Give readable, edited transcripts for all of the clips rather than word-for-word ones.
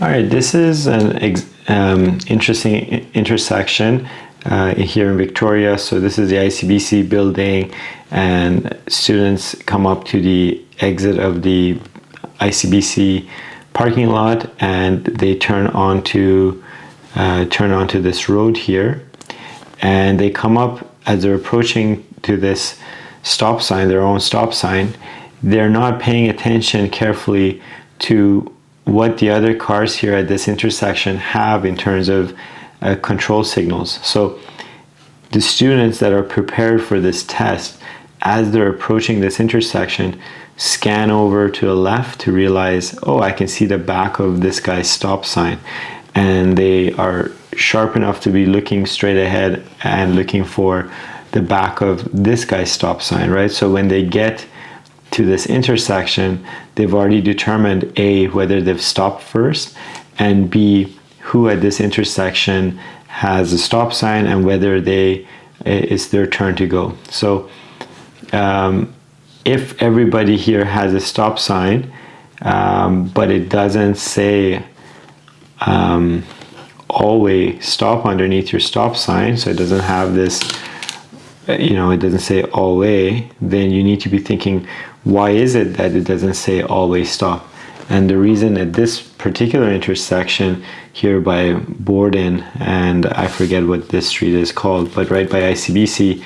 All right, this is an interesting intersection here in Victoria. So this is the ICBC building, and students come up to the exit of the ICBC parking lot, and they turn onto this road here, and they come up as they're approaching to this stop sign, their own stop sign. They're not paying attention carefully to what the other cars here at this intersection have in terms of control signals. So the students that are prepared for this test, as they're approaching this intersection, scan over to the left to realize, oh, I can see the back of this guy's stop sign. And they are sharp enough to be looking straight ahead and looking for the back of this guy's stop sign, right? So when they get to this intersection, they've already determined A, whether they've stopped first, and B, who at this intersection has a stop sign and whether it's their turn to go. So if everybody here has a stop sign, but it doesn't say always stop underneath your stop sign, so it doesn't have this, it doesn't say always, then you need to be thinking, why is it that it doesn't say always stop? And the reason at this particular intersection here by Borden, and I forget what this street is called, but right by ICBC,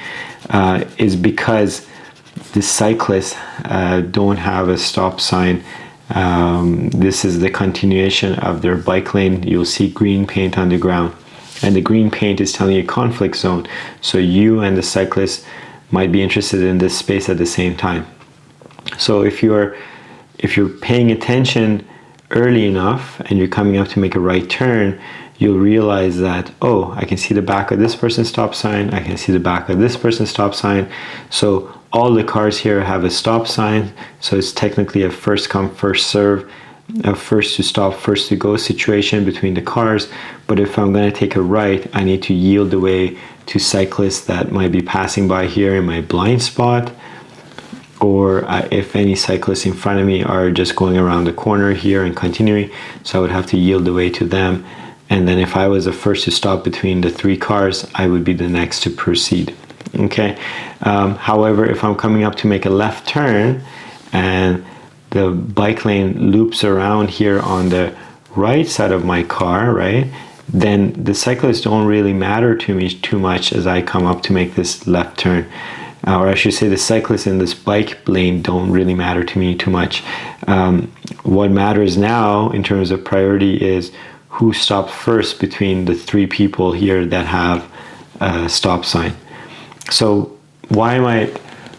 is because the cyclists don't have a stop sign. This is the continuation of their bike lane. You'll see green paint on the ground, and the green paint is telling you conflict zone. So you and the cyclist might be interested in this space at the same time. So if you're paying attention early enough and you're coming up to make a right turn, you'll realize that, oh, I can see the back of this person's stop sign, I can see the back of this person's stop sign. So all the cars here have a stop sign, so it's technically a first come, first serve, a first to stop, first to go situation between the cars. But if I'm going to take a right, I need to yield the way to cyclists that might be passing by here in my blind spot, or if any cyclists in front of me are just going around the corner here and continuing, so I would have to yield the way to them. And then if I was the first to stop between the three cars, I would be the next to proceed. Okay. However, if I'm coming up to make a left turn and the bike lane loops around here on the right side of my car, right, then the cyclists don't really matter to me too much as I come up to make this left turn. Or I should say the cyclists in this bike lane don't really matter to me too much. What matters now in terms of priority is who stopped first between the three people here that have a stop sign. So why am I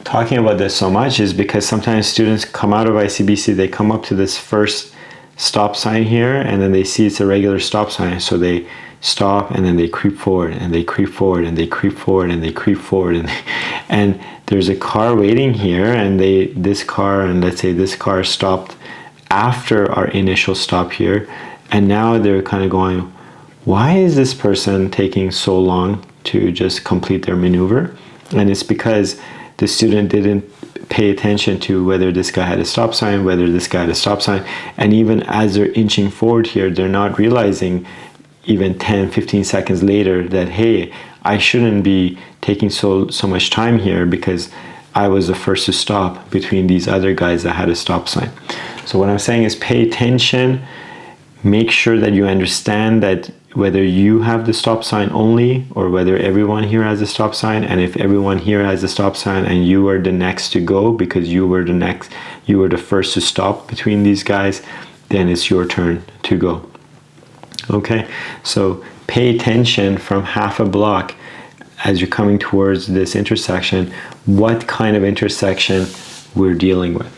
talking about this so much is because sometimes students come out of ICBC, they come up to this first stop sign here, and then they see it's a regular stop sign. So they stop, and then they creep forward, and they creep forward, and they creep forward, and they creep forward, and there's a car waiting here, and this car stopped after our initial stop here, and now they're kind of going, why is this person taking so long to just complete their maneuver? And it's because the student didn't pay attention to whether this guy had a stop sign, whether this guy had a stop sign, and even as they're inching forward here, they're not realizing even 10-15 seconds later that, hey, I shouldn't be taking so much time here because I was the first to stop between these other guys that had a stop sign. So what I'm saying is pay attention, make sure that you understand that whether you have the stop sign only or whether everyone here has a stop sign, and if everyone here has a stop sign and you are the next to go because you were the first to stop between these guys, then it's your turn to go. Okay, so pay attention from half a block as you're coming towards this intersection, what kind of intersection we're dealing with.